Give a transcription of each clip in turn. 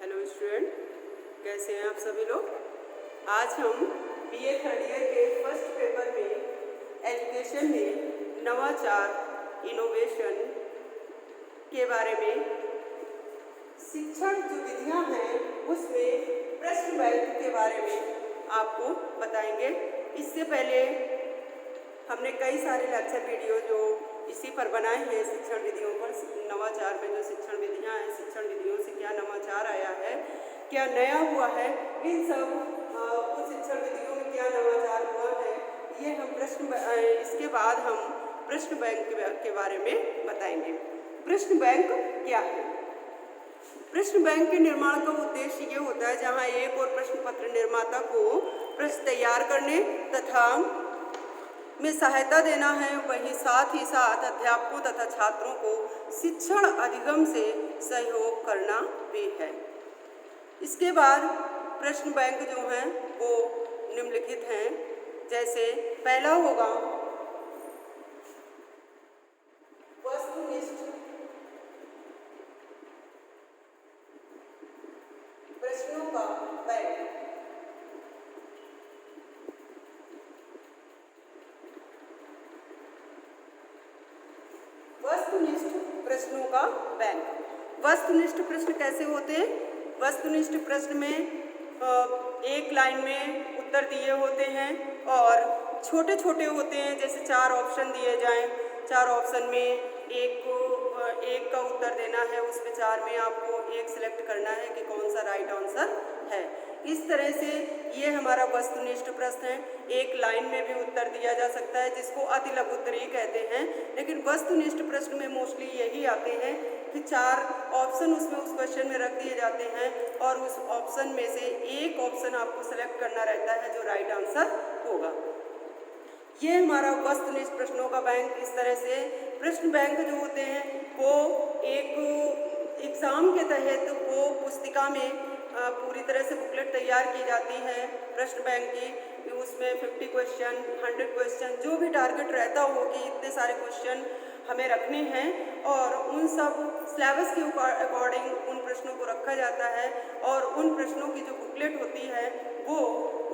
Hello student, कैसे हैं आप सभी लोग। आज हम बीए थर्ड ईयर के फर्स्ट पेपर में एजुकेशन में नवाचार इनोवेशन के बारे में शिक्षण जो विधियां हैं उसमें प्रश्न बैंक के बारे में आपको बताएंगे। इससे पहले हमने कई सारे लेक्चर वीडियो जो इसी पर बनाए हैं शिक्षण विधियों पर, नवाचार में जो शिक्षण विधियां हैं, शिक्षण विधियों से क्या नवाचार आया है, क्या नया हुआ है, इन सब उन शिक्षण विधियों में क्या नवाचार हुआ है, ये हम इसके बाद हम प्रश्न बैंक के बारे में बताएंगे। प्रश्न बैंक क्या है? प्रश्न बैंक के निर्माण का उद्देश्य ये होता है जहां एक और प्रश्न पत्र निर्माता को प्रश्न तैयार करने तथा में सहायता देना है, वहीं साथ ही साथ अध्यापकों तथा छात्रों को शिक्षण अधिगम से सहयोग करना भी है। इसके बाद प्रश्न बैंक जो हैं वो निम्नलिखित हैं। जैसे पहला होगा वस्तुनिष्ठ प्रश्नों का बैंक। वस्तुनिष्ठ प्रश्नों का बैंक। वस्तुनिष्ठ प्रश्न कैसे होते हैं? वस्तुनिष्ठ प्रश्न में एक लाइन में उत्तर दिए होते हैं और छोटे छोटे होते हैं। जैसे 4 ऑप्शन दिए जाएं, 4 ऑप्शन में एक का उत्तर देना है, उसमें 4 में आपको एक सिलेक्ट करना है कि कौन सा राइट आंसर है। इस तरह से ये हमारा वस्तुनिष्ठ प्रश्न है। एक लाइन में भी उत्तर दिया जा सकता है जिसको अति लघु उत्तरीय कहते हैं, लेकिन वस्तुनिष्ठ प्रश्न में मोस्टली यही आते हैं कि 4 ऑप्शन उसमें उस क्वेश्चन में रख दिए जाते हैं और उस ऑप्शन में से एक ऑप्शन आपको सेलेक्ट करना रहता है जो राइट आंसर होगा। ये हमारा वस्तुनिष्ठ प्रश्नों का बैंक। इस तरह से प्रश्न बैंक जो होते हैं वो एक एग्ज़ाम के तहत वो पुस्तिका में पूरी तरह से बुकलेट तैयार की जाती है प्रश्न बैंक की। उसमें 50 क्वेश्चन, 100 क्वेश्चन, जो भी टारगेट रहता हो कि इतने सारे क्वेश्चन हमें रखने हैं और उन सब सिलेबस के अकॉर्डिंग उन प्रश्नों को रखा जाता है और उन प्रश्नों की जो बुकलेट होती है वो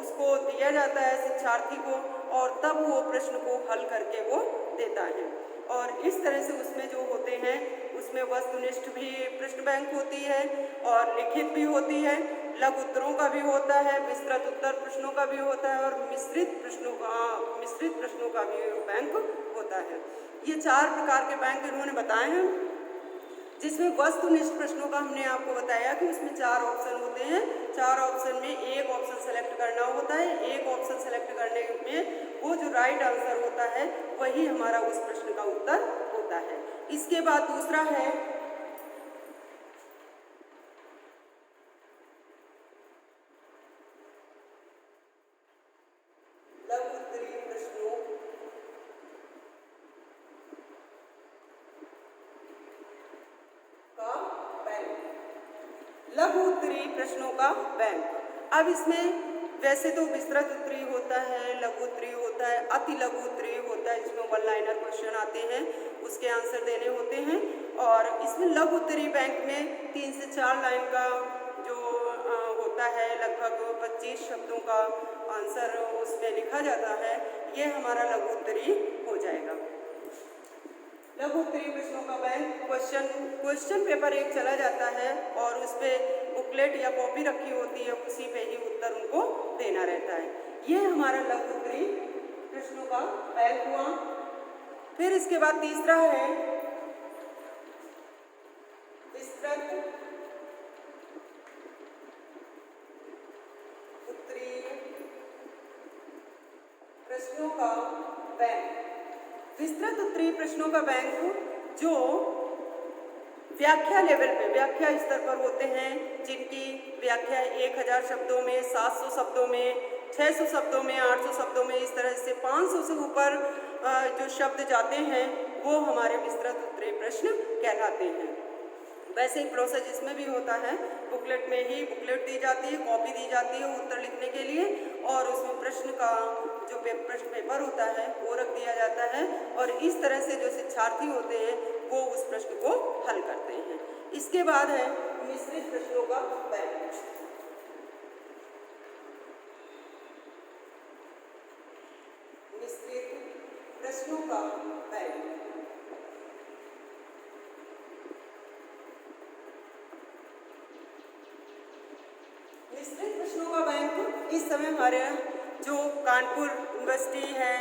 उसको दिया जाता है शिक्षार्थी को और तब वो प्रश्न को हल करके वो देता है। और इस तरह से उसमें जो होते हैं उसमें वस्तुनिष्ठ भी प्रश्न बैंक होती है और लिखित भी होती है, लघु उत्तरों का भी होता है, विस्तृत उत्तर प्रश्नों का भी होता है और मिश्रित प्रश्नों का भी बैंक होता है। ये 4 प्रकार के बैंक इन्होंने बताए हैं, जिसमें वस्तुनिष्ठ प्रश्नों का हमने आपको बताया कि उसमें 4 ऑप्शन होते हैं। 4 ऑप्शन में एक ऑप्शन सेलेक्ट करना होता है। एक ऑप्शन सेलेक्ट करने में वो जो राइट आंसर होता है वही हमारा उस प्रश्न का उत्तर होता है। इसके बाद दूसरा है लघु उत्तरीय प्रश्नों का बैंक। लघु उत्तरीय प्रश्नों का बैंक। अब इसमें वैसे तो विस्तृत उत्तरीय होता है, लघु उत्तरीय होता है, अति लघु उत्तरीय होता है जिसमें 1 लाइनर क्वेश्चन आते हैं, उसके आंसर देने होते हैं। और इसमें लघु उत्तरीय बैंक में 3 से 4 लाइन का जो होता है, लगभग 25 शब्दों का आंसर उसमें लिखा जाता है। ये हमारा लघु उत्तरीय हो जाएगा। लघु उत्तरीय प्रश्नों का बैंक। क्वेश्चन पेपर एक चला जाता है और उस पर बुकलेट या कॉपी रखी होती है, उसी पे ही उत्तर उनको देना रहता है। ये हमारा लघु उत्तरीय प्रश्नों का बैंक हुआ। फिर इसके बाद तीसरा है विस्तृत उत्तरीय प्रश्नों का बैंक। विस्तृत उत्तरीय प्रश्नों का बैंक जो व्याख्या लेवल पे, व्याख्या स्तर पर होते हैं, जिनकी व्याख्या 1000 शब्दों में, 700 शब्दों में, 600 शब्दों में, 800 शब्दों में, इस तरह से 500 से ऊपर जो शब्द जाते हैं वो हमारे विस्तृत उत्तरीय प्रश्न कहलाते हैं। वैसे ही प्रोसेस इसमें भी होता है। बुकलेट में ही बुकलेट दी जाती है, कॉपी दी जाती है उत्तर लिखने के लिए और उसमें प्रश्न का जो प्रश्न पेपर होता है वो रख दिया जाता है और इस तरह से जो शिक्षार्थी होते हैं वो उस प्रश्न को हल करते हैं। इसके बाद है मिश्रित प्रश्नों का बैंक। मिश्रित प्रश्नों का बैंक। मिश्रित प्रश्नों का बैंक इस समय हमारे जो कानपुर यूनिवर्सिटी है,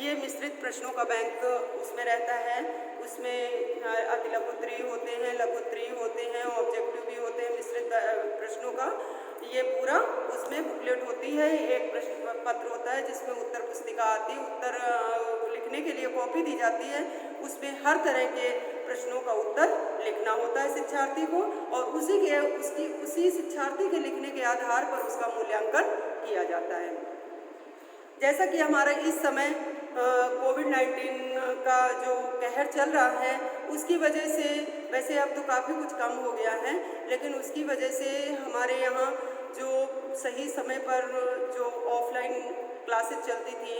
ये मिश्रित प्रश्नों का बैंक उसमें रहता है। उसमें अति लघुत्तरीय होते हैं, लघुत्तरीय होते हैं, ऑब्जेक्टिव भी होते हैं मिश्रित प्रश्नों का। ये पूरा उसमें बुकलेट होती है, एक प्रश्न पत्र होता है जिसमें उत्तर पुस्तिका आती है, उत्तर लिखने के लिए कॉपी दी जाती है, उसमें हर तरह के प्रश्नों का उत्तर लिखना होता है शिक्षार्थी को, और उसी शिक्षार्थी के लिखने के आधार पर उसका मूल्यांकन किया जाता है। जैसा कि हमारा इस समय कोविड-19 का जो कहर चल रहा है, उसकी वजह से वैसे अब तो काफ़ी कुछ कम हो गया है, लेकिन उसकी वजह से हमारे यहाँ जो सही समय पर जो ऑफलाइन क्लासेस चलती थी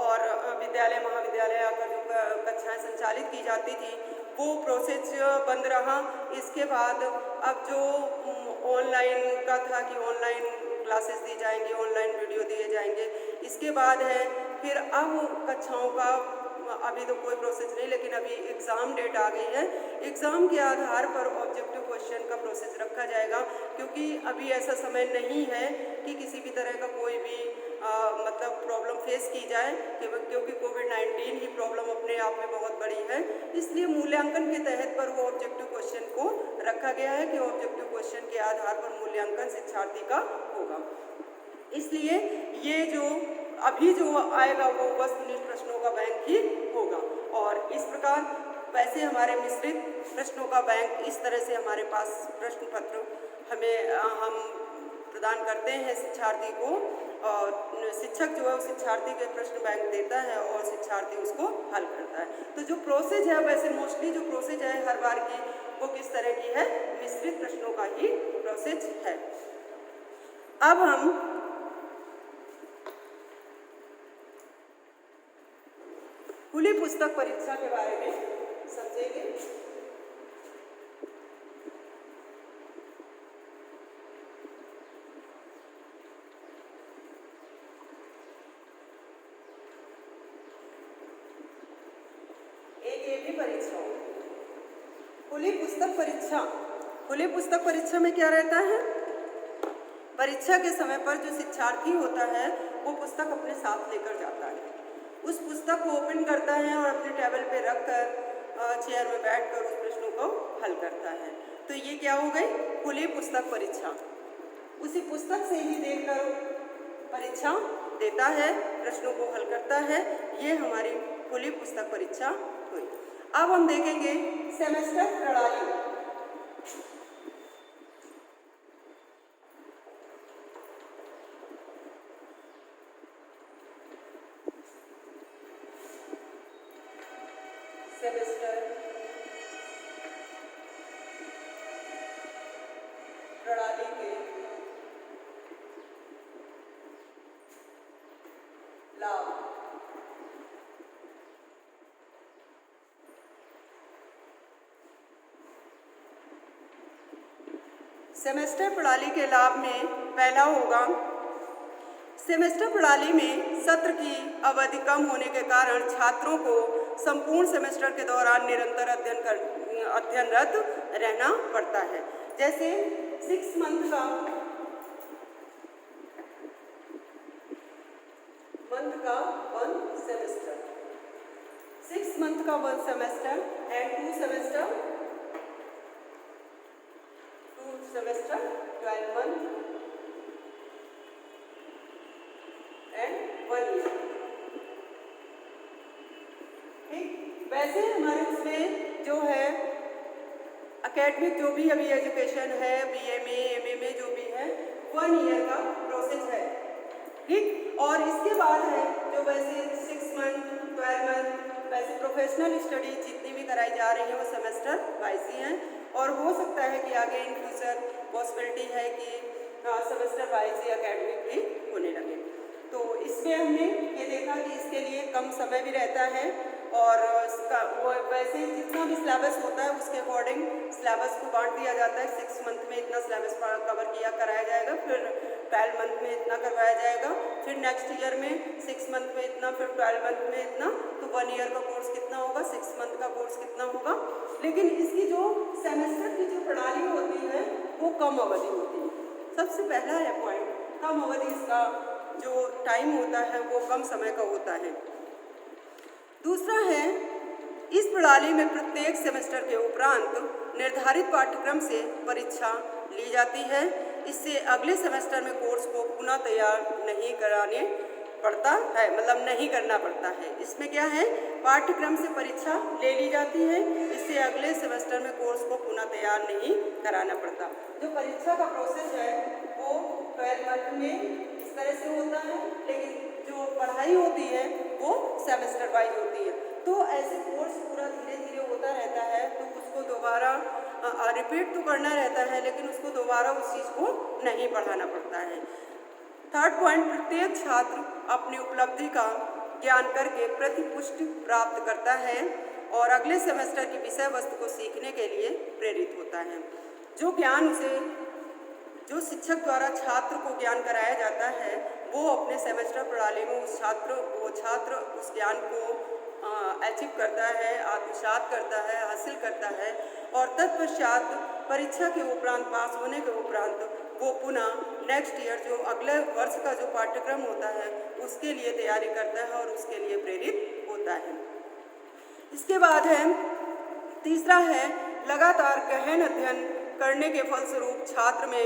और विद्यालय महाविद्यालय आकर जो कक्षाएं संचालित की जाती थी, वो प्रोसेस बंद रहा। इसके बाद अब जो ऑनलाइन का था कि ऑनलाइन क्लासेस दी जाएंगी, ऑनलाइन वीडियो दिए जाएंगे, इसके बाद है फिर अब कक्षाओं का अभी तो कोई प्रोसेस नहीं, लेकिन अभी एग्ज़ाम डेट आ गई है। एग्ज़ाम के आधार पर ऑब्जेक्टिव क्वेश्चन का प्रोसेस रखा जाएगा, क्योंकि अभी ऐसा समय नहीं है कि किसी भी तरह का कोई भी मतलब प्रॉब्लम फेस की जाए, क्योंकि कोविड-19 ही प्रॉब्लम अपने आप में बहुत बड़ी है। इसलिए मूल्यांकन के तहत पर वो ऑब्जेक्टिव क्वेश्चन को रखा गया है कि ऑब्जेक्टिव क्वेश्चन के आधार पर मूल्यांकन शिक्षार्थी का होगा। इसलिए ये जो अभी जो आएगा वो वस्तुनिष्ठ प्रश्नों का बैंक ही होगा। और इस प्रकार वैसे हमारे मिश्रित प्रश्नों का बैंक, इस तरह से हमारे पास प्रश्न पत्र हम प्रदान करते हैं शिक्षार्थी को, और शिक्षक जो है वो शिक्षार्थी के प्रश्न बैंक देता है और शिक्षार्थी उसको हल करता है। तो जो प्रोसेस है, वैसे मोस्टली जो प्रोसेस है हर बार की, वो किस तरह की है, मिश्रित प्रश्नों का ही प्रोसेस है। अब हम खुली पुस्तक परीक्षा के बारे में समझेंगे। एक ये भी परीक्षा हो, खुली पुस्तक परीक्षा। खुली पुस्तक परीक्षा में क्या रहता है, परीक्षा के समय पर जो शिक्षार्थी होता है वो पुस्तक अपने साथ लेकर जाता है, उस पुस्तक को ओपन करता है और अपने टेबल पे रखकर चेयर में बैठकर उस प्रश्नों को हल करता है। तो ये क्या हो गई, खुली पुस्तक परीक्षा। उसी पुस्तक से ही देखकर परीक्षा देता है, प्रश्नों को हल करता है, ये हमारी खुली पुस्तक परीक्षा हुई। अब हम देखेंगे सेमेस्टर प्रणाली। सेमेस्टर प्रणाली के लाभ। सेमेस्टर प्रणाली के लाभ में पहला होगा, सेमेस्टर प्रणाली में सत्र की अवधि कम होने के कारण छात्रों को संपूर्ण सेमेस्टर के दौरान निरंतर अध्ययनरत रहना पड़ता है। जैसे 6 मंथ का 1 सेमेस्टर, 6 मंथ का 1 semester and 2 semester 12 month and 1 year. ठीक, वैसे हमारे उसमें जो है एकेडमिक जो भी अभी एजुकेशन है, BMA MMA जो भी है, 1 ईयर का प्रोसेस है। ठीक, और इसके बाद है जो वैसे 6 मंथ 12 मंथ वैसे प्रोफेशनल स्टडी जितनी भी कराई जा रही है वो सेमेस्टर वाइज ही हैं, और हो सकता है कि आगे इन फ्यूचर पॉसिबिलिटी है कि सेमेस्टर वाइज ही एकेडमिक भी होने लगे। तो इसमें हमने ये देखा कि इसके लिए कम समय भी रहता है और इसका वो वैसे ही जितना भी सिलेबस होता है उसके अकॉर्डिंग सिलेबस को बांट दिया जाता है। 6 मंथ में इतना सिलेबस कवर किया कराया जाएगा, फिर 12 मंथ में इतना करवाया जाएगा, फिर नेक्स्ट ईयर में 6 मंथ में इतना, फिर 12 मंथ में इतना। तो 1 ईयर का कोर्स कितना होगा, 6 मंथ का कोर्स कितना होगा। लेकिन इसकी जो सेमेस्टर की जो प्रणाली होती है वो कम अवधि होती है। सबसे पहला है पॉइंट, कम अवधि, इसका जो टाइम होता है वो कम समय का होता है। दूसरा है, इस प्रणाली में प्रत्येक सेमेस्टर के उपरांत निर्धारित पाठ्यक्रम से परीक्षा ली जाती है। इससे अगले सेमेस्टर में कोर्स को पुनः तैयार नहीं कराने पड़ता है, मतलब नहीं करना पड़ता है। इसमें क्या है, पाठ्यक्रम से परीक्षा ले ली जाती है, इससे अगले सेमेस्टर में कोर्स को पुनः तैयार नहीं कराना पड़ता। जो परीक्षा का प्रोसेस है वो 12 मंथ में इस तरह से होता है, लेकिन जो पढ़ाई होती है वो सेमेस्टर वाइज होती है। तो ऐसे कोर्स पूरा धीरे धीरे होता रहता है, तो उसको दोबारा रिपीट तो करना रहता है, लेकिन उसको दोबारा उस चीज़ को नहीं पढ़ाना पड़ता है। थर्ड पॉइंट, प्रत्येक छात्र अपनी उपलब्धि का ज्ञान करके प्रतिपुष्टि प्राप्त करता है और अगले सेमेस्टर की विषय वस्तु को सीखने के लिए प्रेरित होता है। जो ज्ञान उसे, जो शिक्षक द्वारा छात्र को ज्ञान कराया जाता है वो अपने सेमेस्टर प्रणाली में वो छात्र उस ज्ञान को अचीव करता है, आत्मसात करता है, हासिल करता है और तत्पश्चात परीक्षा के उपरांत, पास होने के उपरांत वो पुनः नेक्स्ट ईयर जो अगले वर्ष का जो पाठ्यक्रम होता है उसके लिए तैयारी करता है और उसके लिए प्रेरित होता है। इसके बाद है, तीसरा है, लगातार गहन अध्ययन करने के फलस्वरूप छात्र में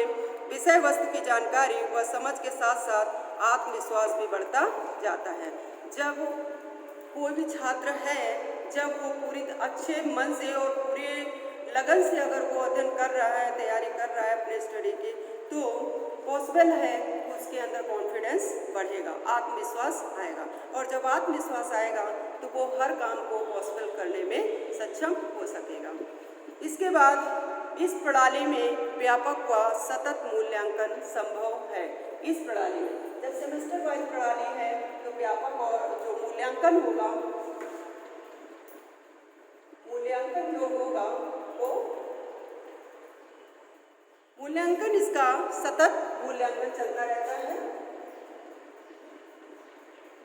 विषय वस्तु की जानकारी व समझ के साथ साथ आत्मविश्वास भी बढ़ता जाता है। जब कोई भी छात्र है, जब वो पूरी अच्छे मन से और पूरे लगन से अगर वो अध्ययन कर रहा है, तैयारी कर रहा है अपने स्टडी की, तो पॉसिबल है उसके अंदर कॉन्फिडेंस बढ़ेगा, आत्मविश्वास आएगा और जब आत्मविश्वास आएगा तो वो हर काम को पॉसिबल करने में सक्षम हो सकेगा। इसके बाद इस प्रणाली में व्यापक व सतत मूल्यांकन संभव है। इस प्रणाली में जब सेमेस्टर वाइज प्रणाली है तो व्यापक और जो मूल्यांकन होगा, मूल्यांकन जो होगा वो मूल्यांकन, इसका सतत मूल्यांकन चलता रहता है।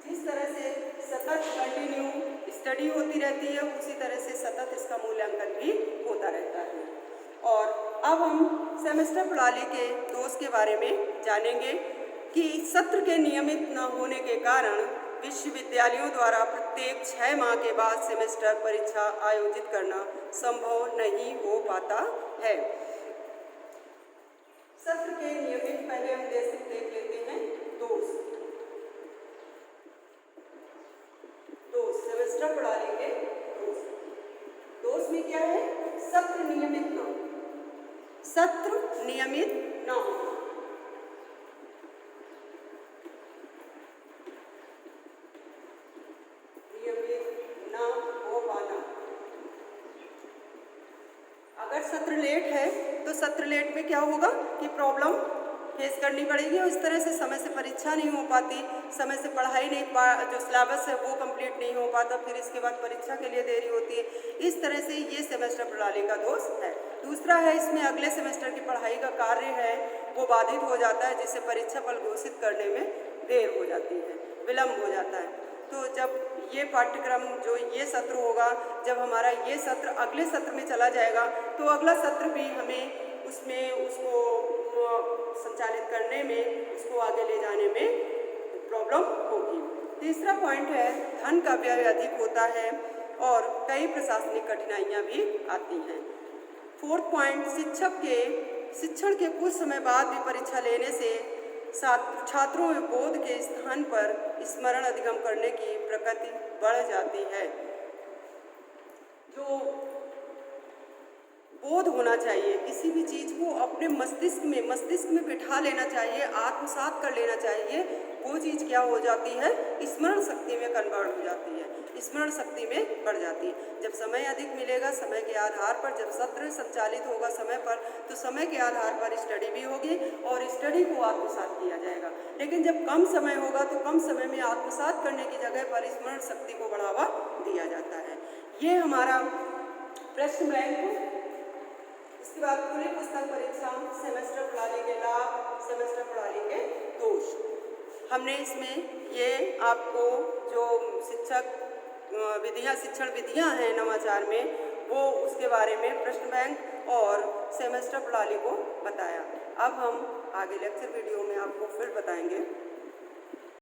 जिस तरह से सतत कंटिन्यू स्टडी होती रहती है उसी तरह से सतत इसका मूल्यांकन भी होता रहता है। और अब हम सेमेस्टर प्रणाली के दोष के बारे में जानेंगे कि सत्र के नियमित न होने के कारण विश्वविद्यालयों द्वारा प्रत्येक 6 माह के बाद सेमेस्टर परीक्षा आयोजित करना संभव नहीं हो पाता है। सत्र के नियमित, पहले हम देख लेते हैं दोष। सेमेस्टर प्रणाली के दोष में क्या है, सत्र नियमित न हो, सत्र नियमित न हो, नियमित न हो पाना। अगर सत्र लेट है तो सत्र लेट में क्या होगा कि प्रॉब्लम फेस करनी पड़ेगी और इस तरह से समय से परीक्षा नहीं हो पाती, समय से पढ़ाई नहीं, जो सिलेबस है वो कंप्लीट नहीं हो पाता, फिर इसके बाद परीक्षा के लिए देरी होती है। इस तरह से ये सेमेस्टर प्रणाली का दोष है। दूसरा है, इसमें अगले सेमेस्टर की पढ़ाई का कार्य है वो बाधित हो जाता है, जिससे परीक्षा फल घोषित करने में देर हो जाती है, विलम्ब हो जाता है। तो जब ये पाठ्यक्रम, जो ये सत्र होगा, जब हमारा ये सत्र अगले सत्र में चला जाएगा तो अगला सत्र भी हमें उसमें उसको संचालित करने में, उसको आगे ले जाने में प्रॉब्लम होगी। तीसरा पॉइंट है, धन का व्यय अधिक होता है और कई प्रशासनिक कठिनाइयाँ भी आती हैं। फोर्थ पॉइंट, शिक्षण के कुछ समय बाद भी परीक्षा लेने से छात्रों में बोध के स्थान पर स्मरण अधिगम करने की प्रकृति बढ़ जाती है। जो बोध होना चाहिए, किसी भी चीज़ को अपने मस्तिष्क में बिठा लेना चाहिए, आत्मसात कर लेना चाहिए, वो चीज़ क्या हो जाती है, स्मरण शक्ति में कन्वर्ट हो जाती है, स्मरण शक्ति में बढ़ जाती है। जब समय अधिक मिलेगा, समय के आधार पर जब सत्र संचालित होगा समय पर, तो समय के आधार पर स्टडी भी होगी और स्टडी को आत्मसात किया जाएगा। लेकिन जब कम समय होगा तो कम समय में आत्मसात करने की जगह पर स्मरण शक्ति को बढ़ावा दिया जाता है। ये हमारा प्रश्न बैंक। इसके बाद खुली पुस्तक परीक्षा, सेमेस्टर प्रणाली के लाभ, सेमेस्टर प्रणाली के दोष। हमने इसमें ये आपको जो शिक्षण विधियां हैं नवाचार में, वो उसके बारे में प्रश्न बैंक और सेमेस्टर प्रणाली को बताया। अब हम आगे लेक्चर वीडियो में आपको फिर बताएंगे।